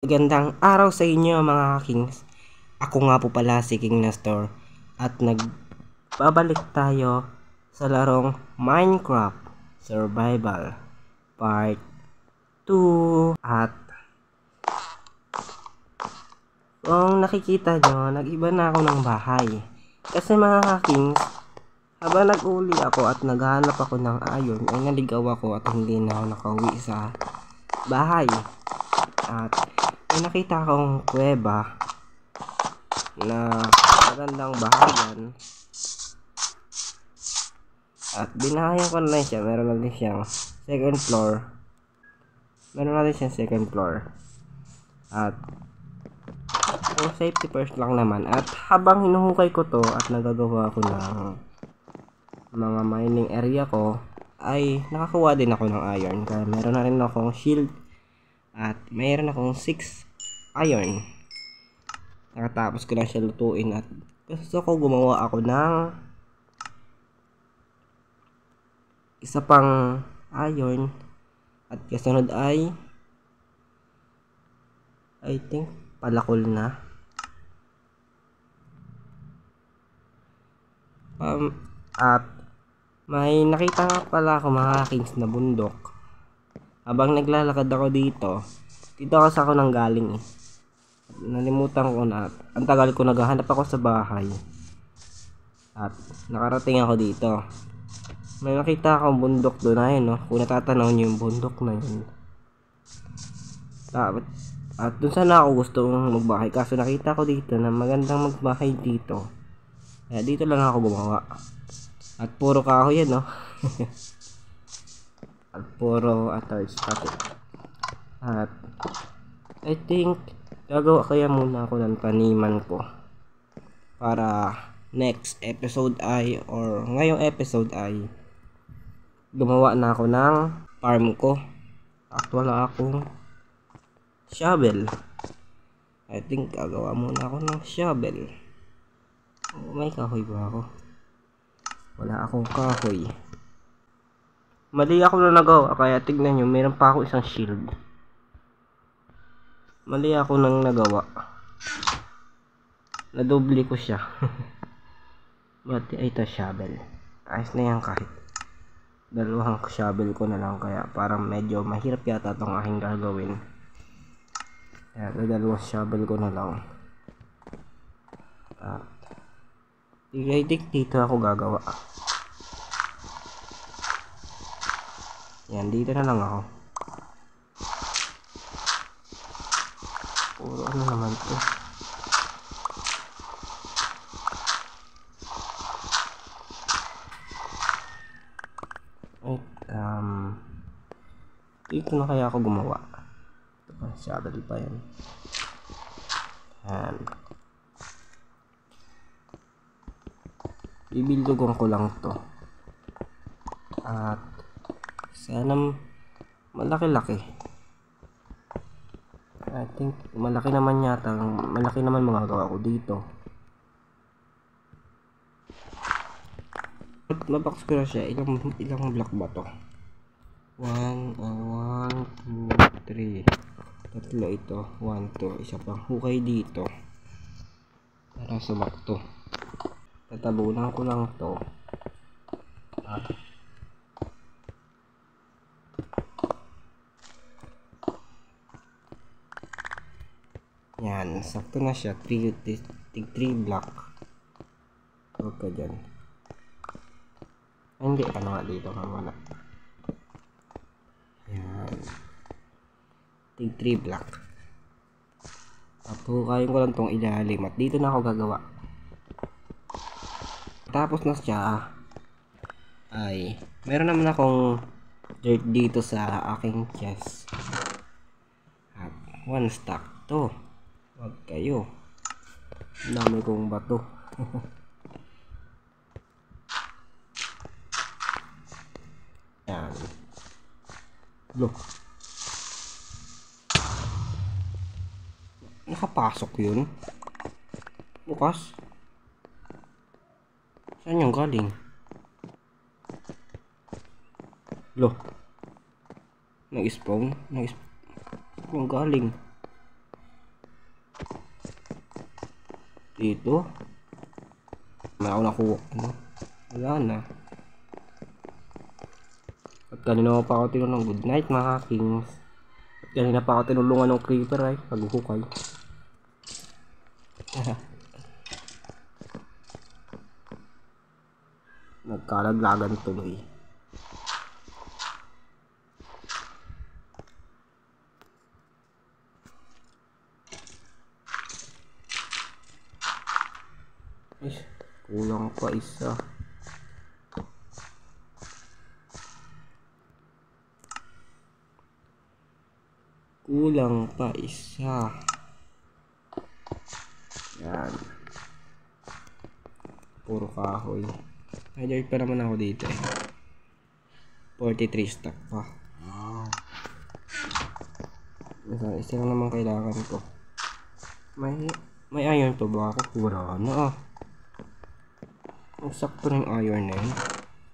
Magandang araw sa inyo mga kings. Ako nga po pala si King Nestor at nagbabalik tayo sa larong Minecraft Survival Part 2. At kung nakikita nyo, nag-iba na ako ng bahay. Kasi mga kings, habang nag-uli ako at naghahanap ako ng iron, ay naligaw ako at hindi na ako nakauwi sa bahay. At may nakita akong kuweba na magandang bahayan at binahayan ko na siya. Meron na din siyang second floor at for safety first lang naman. At habang hinuhukay ko to at nagagawa ko ng mga mining area ko, ay nakakuha din ako ng iron. Kaya meron na rin akong shield at mayroon akong 6 iron. Nakatapos ko lang siya lutuin at gusto ko gumawa ako ng isa pang iron. At kasunod ay I think palakol na. At may nakita nga pala ako mga kings na bundok. Habang naglalakad ako dito kasi ako nang galing eh. Nalimutan ko na, ang tagal ko naghahanap ako sa bahay at nakarating ako dito. May nakita akong bundok doon, ayun no, kung natatanaw nyo yung bundok na yun. At doon sana ako gusto magbahay, kaso nakita ko dito na magandang magbahay dito, kaya dito lang ako gumawa. At puro kahoy yan no. At puro attached pati. At I think gagawa kaya muna ako ng taniman ko para next episode or ngayong episode ay gumawa na ako ng farm ko. At wala akong shovel. I think gagawa muna ako ng shovel. May kahoy ba ako? Wala akong kahoy. Mali ako na nagawa, kaya tignan nyo, meron pa ako isang shield. Mali ako nang nagawa. Nadoble ko siya. But ito shovel. Ayos na yan kahit dalawang shovel ko na lang, kaya parang medyo mahirap yata itong aking gagawin. Kaya dalawang shovel ko na lang. At I think dito ako gagawa. Yan, dito na lang ako. Puro ano naman to. Dito na kaya ako gumawa. Ito pa, shovel pa yan. Yan. Bibildugan ko lang to. At sana malaki-laki. I think malaki naman yata. Malaki naman magagawa ko dito. At mabox ko na siya. Ilang block ba to? 1, 2, 3. Tatlo ito. 1, 2. Isa pang hukay dito. Para sumakto. Tatabunan ko lang to. Yan, sakto na siya. 3 block. Huwag ka dyan. Hindi, ano nga dito ka muna. Yan. 3 block. At hukayin ko lang tong ilalim. At dito na ako gagawa. Tapos na siya ay meron naman akong dirt dito sa aking chest. At 1 stack to. Wag kayo. Dami kong bato. Yan. Look. Nakapasok yun. Bukas. Saan yung galing? Look. Nag-spawn. Yung galing. Dito. May ako nakuha. Ano? Wala na. At kanina pa ako tinulong. Good night mga kings. At kanina pa ako tinulungan ng creeper ay. Paghuhukay. Nagkalaglagan tuloy. Ay, kulang pa isa. Kulang pa isa. Yan. Puro kahoy. Ay, pa naman ako dito eh. 43 stack pa. Isa lang naman kailangan ko. May iron pa ba ako? Wala na ah. Ang sakto ng iron na yun.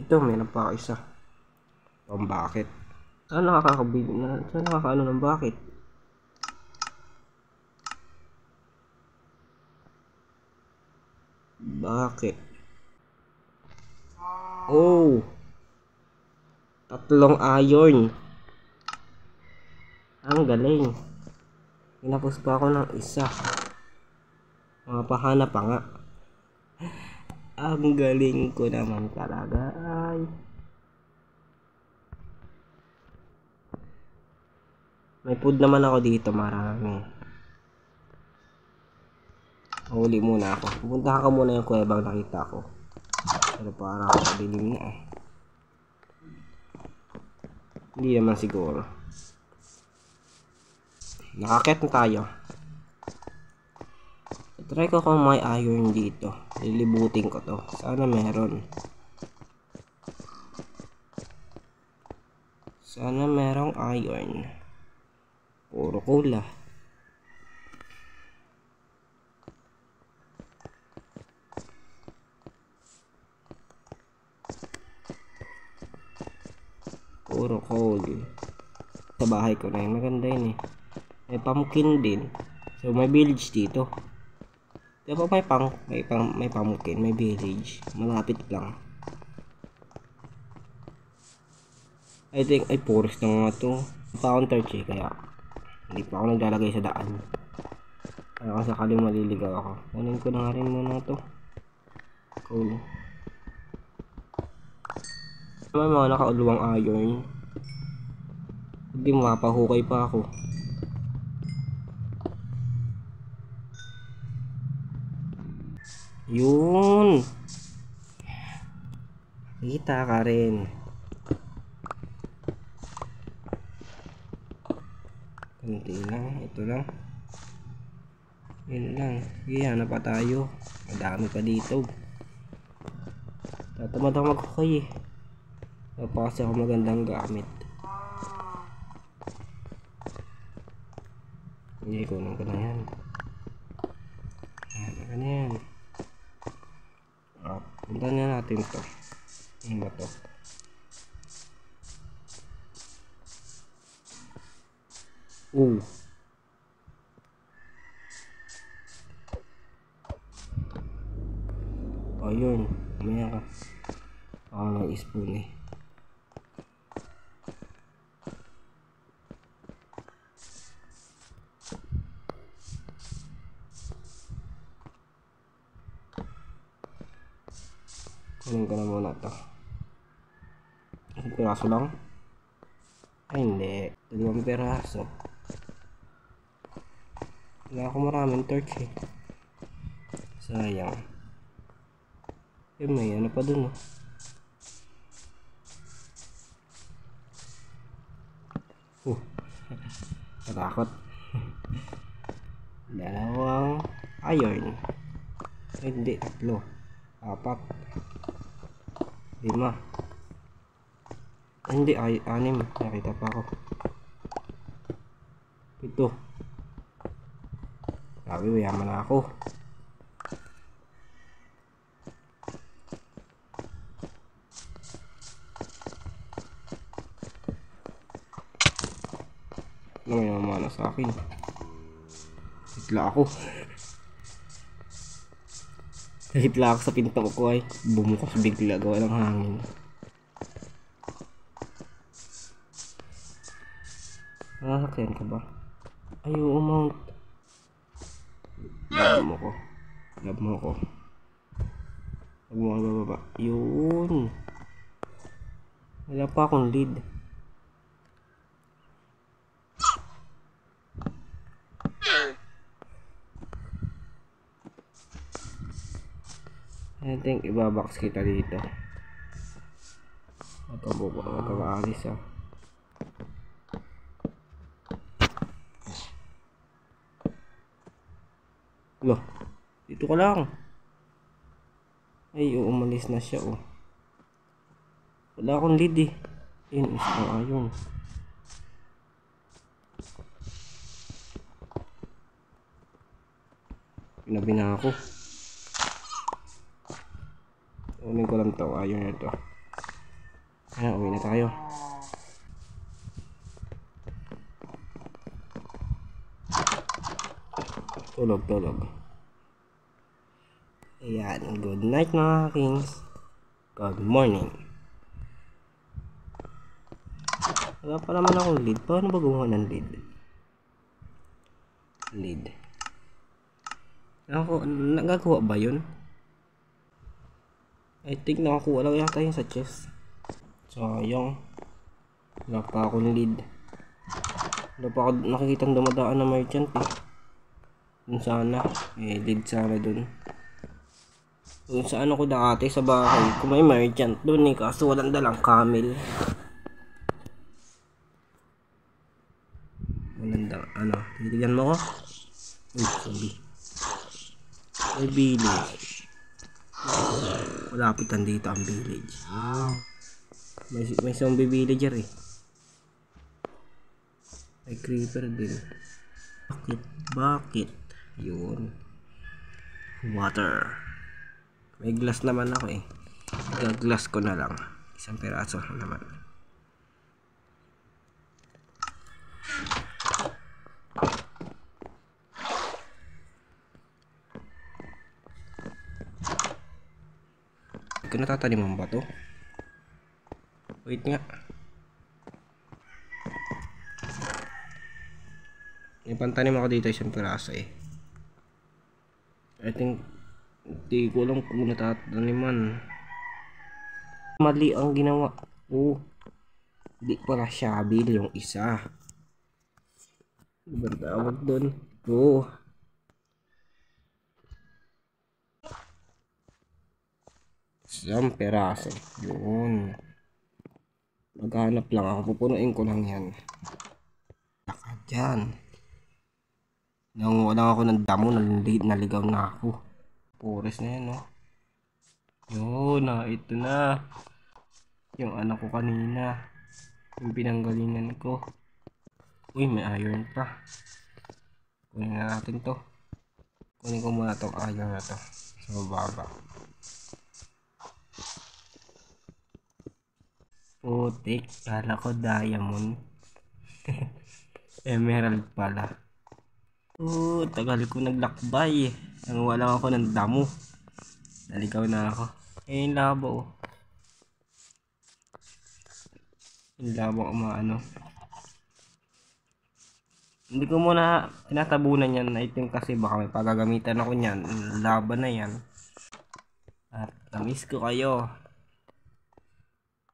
Ito, meron pa isa. Bakit? Saan nakakabili na? Saan nakakaano ng bakit? Bakit? Oh! 3 iron. Ang galing. Pinapos pa ako ng isa. Mga pahana pa nga. Ang galing ko naman talaga ay. May food naman ako dito, marami. Huli muna ako. Pupunta ka muna yung kuwebang nakita ko. Pero parang madilim na eh. Hindi naman siguro. Nakakit na tayo. Try ko kung may iron dito. Lilibutin ko to. Sana meron. Sana merong iron. Puro cola. Puro coal. Sa bahay ko na yun. Maganda yun eh. May pumpkin din. So may village dito. Diba may pumpkin, may village. Malapit lang. I think ay forest na nga to. Pa-counter check kaya hindi pa ako naglalagay sa daan. Kaya kung sakaling maliligaw ako. Kunin ko na nga rin muna to. Cool. May mga nakauluwang iron. Hindi mapahukay pa ako. Yun. Kita ka rin. Kunti lang. Ito lang. Yun lang. Sige, hanap pa tayo. Madami pa dito. Tatamad ako maghukay eh. Napakasi ako magandang gamit. Hindi, kunin ko na yan. Yan na yan. Punta na natin to. Ano ba to? Oh, yun. Mamaya ka. May spoon eh. Kunin ko na muna to. Isang piraso lang? Ay hindi. 2 piraso. Wala ako maraming torch eh. Sayang. Eh may ano pa dun oh. Natakot. 2 iron. Ay hindi, 3. 4. 5. Hindi, 6. Nakita pa ako. 7. Sabi, mayaman na ako. Ano may namamana sa akin? Itla ako. Nahitla ako sa pinto ko ay bumukas bigla gawa ng hangin. Nakakakyan ka ba? Ay, oo, mount. Love mo ko. Love mo ko. Huwag mo ka bababa. Yun. Wala pa akong lead. I think ibabox kita dito. Magkabuka, magkakaalis ah. Loh, dito ka lang. Ay, umalis na siya oh. Wala akong lead eh. Yun, isa ayun. Pinabi na ako. Unin ko lang to, ayun na to. Ayan, uwi na tayo. Tulog. Ayan, good night mga kings. Good morning. Wala pa naman akong lead. Paano ba gumawa ng lead? Lead. Ako, nagagawa ba yun? I think nakakuha lang yata yun sa chest. Sayang. Wala pa akong lead. Wala pa ako nakikitang dumadaan na merchant eh. Dun sana. Lead sana dun. Dun saan ako dati sa bahay. Kung may merchant dun eh. Kaso walang dalang camel. Walang dalang. Ano? Titigan mo ko? Uy, sabi. May village. Malapitan dito ang village. May zombie villager eh. May creeper din. Bakit? Yun. Water. May glass naman ako eh. Glass ko na lang. Isang peraso naman. Kung natataniman ba to? Wait nga. May pantanim ako dito isang piraso eh. I think hindi ko alam kung natataniman. Mali ang ginawa. Oh. Hindi pala shabil yung isa. Ibang tawag doon. Oh. Isang peraso. Yun. Maghanap lang ako. Pupunuin ko lang yan. Saka dyan. Nanguha lang ako ng damo. Naligaw na ako. Pores na yan, no? Yun, ito na. Yung anak ko kanina. Yung pinanggalingan ko. Uy, may iron pa. Kunin na natin to. Kunin ko muna tong iron na to. Sa baba. Putik, kala ko diamond. Emerald pala. Tagal ko naglakbay. Nanguha lang ako ng damo. Naligaw na ako. Yung labo. Yung labo umaano. Hindi ko muna tinatabunan yan. I think kasi baka may pagagamitan ako nyan. Laban na yan. At tamis ko kayo.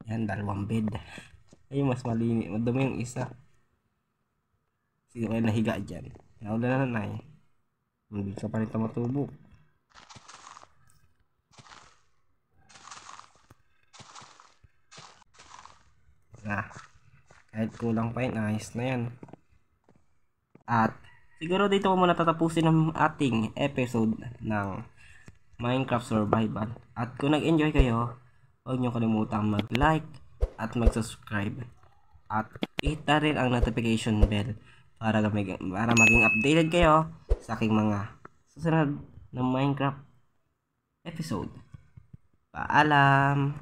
Yan, 2 bed. Ay, mas malinis. Madumi yung isa. Sino kayo nahiga dyan? Naulan na nanay. Hindi ka pa rin matubo. Kahit kulang pa yun, ayos na yan. At siguro dito ko muna tatapusin ang ating episode ng Minecraft Survival. At kung nag-enjoy kayo, huwag nyo kalimutang mag-like at mag-subscribe. At hit na rin ang notification bell para maging updated kayo sa aking mga susunod na Minecraft episode. Paalam!